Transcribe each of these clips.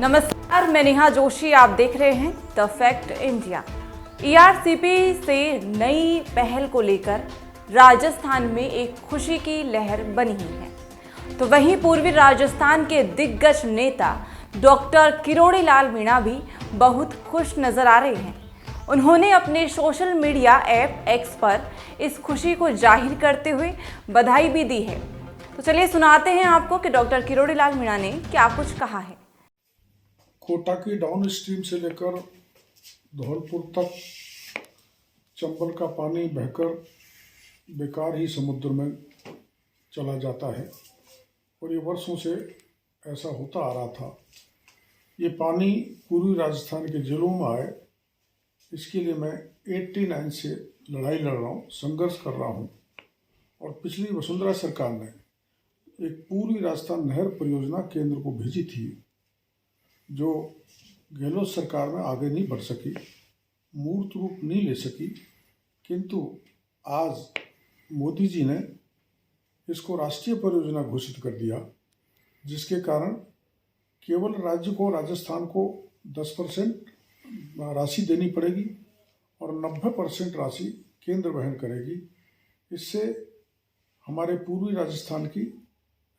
नमस्कार, मैं नेहा जोशी। आप देख रहे हैं द फैक्ट इंडिया। ईआरसीपी से नई पहल को लेकर राजस्थान में एक खुशी की लहर बनी हुई है, तो वहीं पूर्वी राजस्थान के दिग्गज नेता डॉक्टर किरोड़ी लाल मीणा भी बहुत खुश नजर आ रहे हैं। उन्होंने अपने सोशल मीडिया ऐप एक्स पर इस खुशी को जाहिर करते हुए बधाई भी दी है। तो चलिए सुनाते हैं आपको कि डॉक्टर किरोड़ी लाल मीणा ने क्या कुछ कहा है। कोटा की डाउन स्ट्रीम से लेकर धौलपुर तक चंबल का पानी बहकर बेकार ही समुद्र में चला जाता है और ये वर्षों से ऐसा होता आ रहा था। ये पानी पूर्वी राजस्थान के जिलों में आए, इसके लिए मैं 89 से लड़ाई लड़ रहा हूँ, संघर्ष कर रहा हूँ। और पिछली वसुंधरा सरकार ने एक पूर्वी राजस्थान नहर परियोजना केंद्र को भेजी थी, जो गहलोत सरकार में आगे नहीं बढ़ सकी, मूर्त रूप नहीं ले सकी। किंतु आज मोदी जी ने इसको राष्ट्रीय परियोजना घोषित कर दिया, जिसके कारण केवल राज्य को, राजस्थान को 10% राशि देनी पड़ेगी और 90% राशि केंद्र वहन करेगी। इससे हमारे पूर्वी राजस्थान की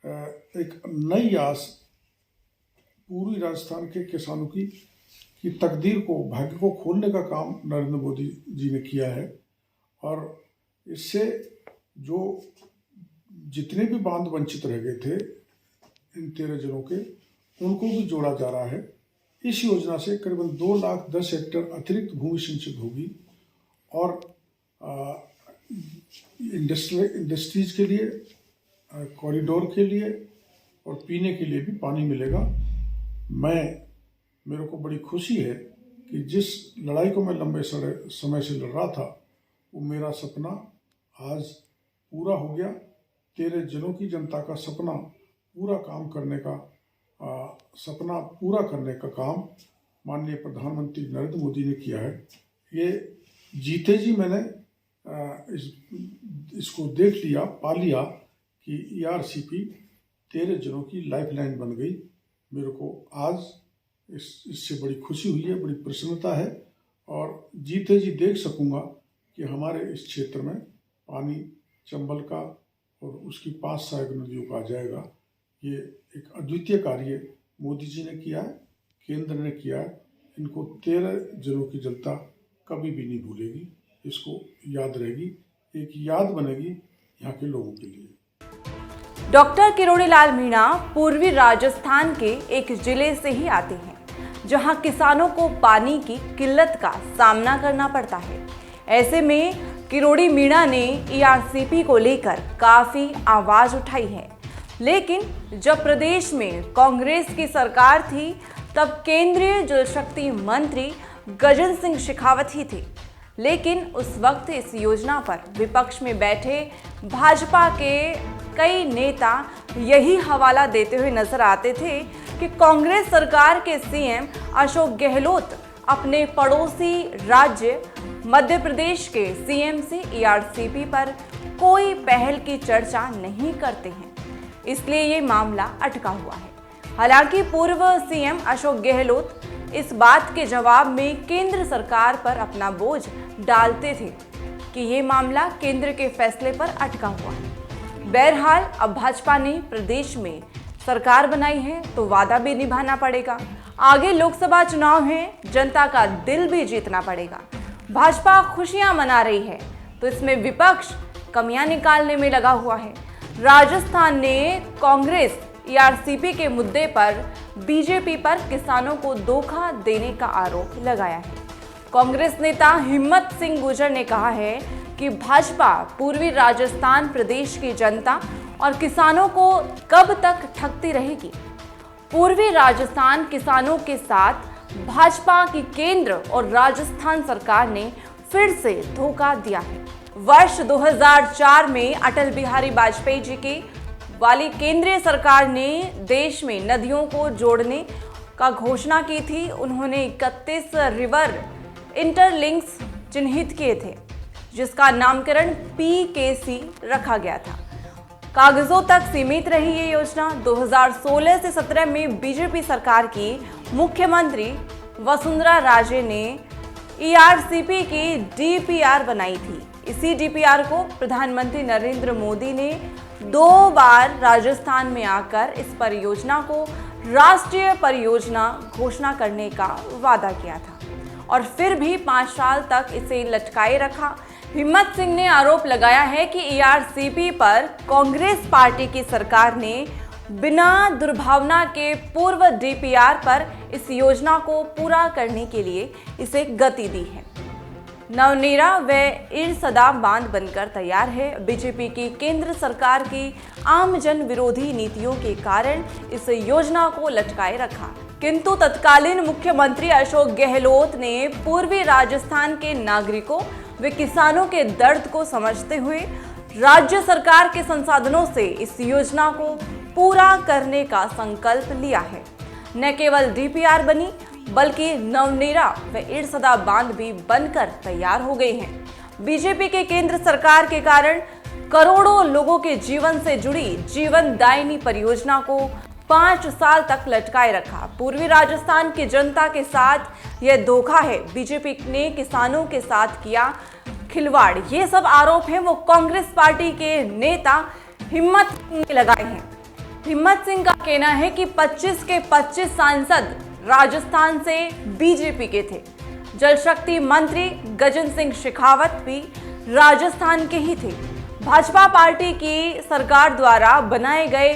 एक नई आस, पूर्वी राजस्थान के किसानों की तकदीर को, भाग्य को खोलने का काम नरेंद्र मोदी जी ने किया है। और इससे जो जितने भी बांध वंचित रह गए थे इन 13 जिलों के, उनको भी जोड़ा जा रहा है। इस योजना से करीबन 2,10,000 हेक्टेयर अतिरिक्त भूमि सिंचित होगी और इंडस्ट्रीज के लिए, कॉरिडोर के लिए और पीने के लिए भी पानी मिलेगा। मेरे को बड़ी खुशी है कि जिस लड़ाई को मैं लंबे समय से लड़ रहा था, वो मेरा सपना आज पूरा हो गया। 13 जिलों की जनता का सपना पूरा करने का काम माननीय प्रधानमंत्री नरेंद्र मोदी ने किया है। ये जीते जी मैंने इसको देख लिया, पा लिया कि ईआरसीपी 13 जिलों की लाइफलाइन बन गई। मेरे को आज इससे बड़ी खुशी हुई है, बड़ी प्रसन्नता है और जीते जी देख सकूंगा कि हमारे इस क्षेत्र में पानी चंबल का और उसकी 5 सहायक नदियों का आ जाएगा। ये एक अद्वितीय कार्य मोदी जी ने किया है, केंद्र ने किया है। इनको 13 जिलों की जनता कभी भी नहीं भूलेगी, इसको याद रहेगी, एक याद बनेगी यहाँ के लोगों के लिए। डॉक्टर किरोड़ी लाल मीणा पूर्वी राजस्थान के एक जिले से ही आते हैं, जहां किसानों को पानी की किल्लत का सामना करना पड़ता है। ऐसे में किरोड़ी मीणा ने ईआरसीपी को लेकर काफी आवाज उठाई है। लेकिन जब प्रदेश में कांग्रेस की सरकार थी, तब केंद्रीय जल शक्ति मंत्री गजेंद्र सिंह शेखावत ही थे। लेकिन उस वक्त इस योजना पर विपक्ष में बैठे भाजपा के कई नेता यही हवाला देते हुए नजर आते थे कि कांग्रेस सरकार के सीएम अशोक गहलोत अपने पड़ोसी राज्य मध्य प्रदेश के सीएम से ईआरसीपी पर कोई पहल की चर्चा नहीं करते हैं, इसलिए ये मामला अटका हुआ है। हालांकि पूर्व सीएम अशोक गहलोत इस बात के जवाब में केंद्र सरकार पर अपना बोझ डालते थे कि ये मामला केंद्र के फैसले पर अटका हुआ है। बहरहाल अब भाजपा ने प्रदेश में सरकार बनाई है, तो वादा भी निभाना पड़ेगा। आगे लोकसभा चुनाव है, जनता का दिल भी जीतना पड़ेगा। भाजपा खुशियां मना रही है, तो इसमें विपक्ष कमियां निकालने में लगा हुआ है। राजस्थान ने कांग्रेस ईआरसीपी के मुद्दे पर बीजेपी पर किसानों को धोखा देने का आरोप लगाया है। कांग्रेस नेता हिम्मत सिंह गुर्जर ने कहा है कि भाजपा पूर्वी राजस्थान प्रदेश की जनता और किसानों को कब तक ठगती रहेगी। पूर्वी राजस्थान किसानों के साथ भाजपा की केंद्र और राजस्थान सरकार ने फिर से धोखा दिया है। वर्ष 2004 में अटल बिहारी वाजपेयी जी की वाली केंद्रीय सरकार ने देश में नदियों को जोड़ने का घोषणा की थी। उन्होंने 31 रिवर इंटरलिंक्स चिन्हित किए थे, जिसका नामकरण PKC रखा गया था। कागजों तक सीमित रही ये योजना। 2016 से 17 में बीजेपी सरकार की मुख्यमंत्री वसुंधरा राजे ने ईआरसीपी की डीपीआर बनाई थी। इसी डीपीआर को प्रधानमंत्री नरेंद्र मोदी ने 2 बार राजस्थान में आकर इस परियोजना को राष्ट्रीय परियोजना घोषणा करने का वादा किया था और फिर भी 5 साल तक इसे लटकाए रखा। हिम्मत सिंह ने आरोप लगाया है कि ईआरसीपी पर कांग्रेस पार्टी की सरकार ने बिना दुर्भावना के पूर्व डीपीआर पर इस योजना को पूरा करने के लिए इसे गति दी है। नवनेरा व इरसदा बांध बनकर तैयार है। बीजेपी की केंद्र सरकार की आम जन विरोधी नीतियों के कारण इस योजना को लटकाए रखा, किंतु तत्कालीन मुख्यमंत्री अशोक गहलोत ने पूर्वी राजस्थान के नागरिकों व किसानों के दर्द को समझते हुए राज्य सरकार के संसाधनों से इस योजना को पूरा करने का संकल्प लिया है। न केवल डीपीआर बनी बल्कि नवनेरा व इरसदा बांध भी बनकर तैयार हो गए हैं। बीजेपी के केंद्र सरकार के कारण करोड़ों लोगों के जीवन से जुड़ी जीवनदायिनी परियोजना को 5 साल तक लटकाए रखा। पूर्वी राजस्थान की जनता के साथ यह धोखा है। बीजेपी ने किसानों के साथ किया खिलवाड़, ये सब आरोप हैं वो कांग्रेस पार्टी के नेता हिम्मत सिंह ने लगाए हैं। हिम्मत सिंह का कहना है कि 25 के 25 सांसद राजस्थान से बीजेपी के थे। जल शक्ति मंत्री गजेंद्र सिंह शेखावत भी राजस्थान के ही थे। भाजपा पार्टी की सरकार द्वारा बनाए गए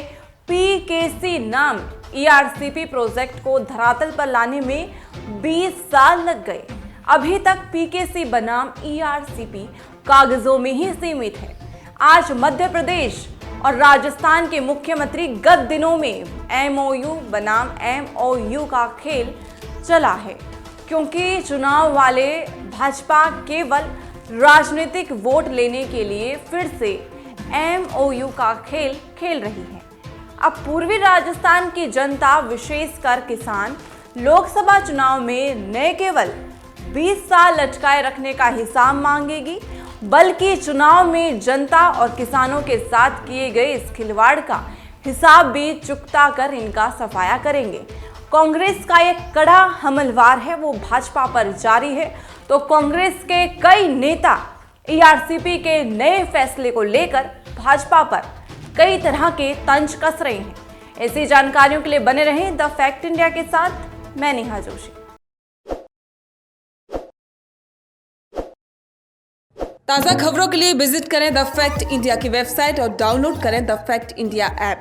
पीकेसी नाम ईआरसीपी प्रोजेक्ट को धरातल पर लाने में 20 साल लग गए। अभी तक पीकेसी बनाम ईआरसीपी कागजों में ही सीमित है। आज मध्य प्रदेश और राजस्थान के मुख्यमंत्री गत दिनों में एमओयू बनाम एमओयू का खेल चला है, क्योंकि चुनाव वाले भाजपा केवल राजनीतिक वोट लेने के लिए फिर से एमओयू का खेल खेल रही है। अब पूर्वी राजस्थान की जनता, विशेषकर किसान, लोकसभा चुनाव में न केवल 20 साल लटकाए रखने का हिसाब मांगेगी बल्कि चुनाव में जनता और किसानों के साथ किए गए इस खिलवाड़ का हिसाब भी चुकता कर इनका सफाया करेंगे। कांग्रेस का एक कड़ा हमलवार है वो भाजपा पर जारी है, तो कांग्रेस के कई नेता ईआरसीपी के नए फैसले को लेकर भाजपा पर कई तरह के तंज कस रहे हैं। ऐसी जानकारियों के लिए बने रहें द फैक्ट इंडिया के साथ। मैं नेहा जोशी। ताज़ा खबरों के लिए विजिट करें द फैक्ट इंडिया की वेबसाइट और डाउनलोड करें द फैक्ट इंडिया ऐप।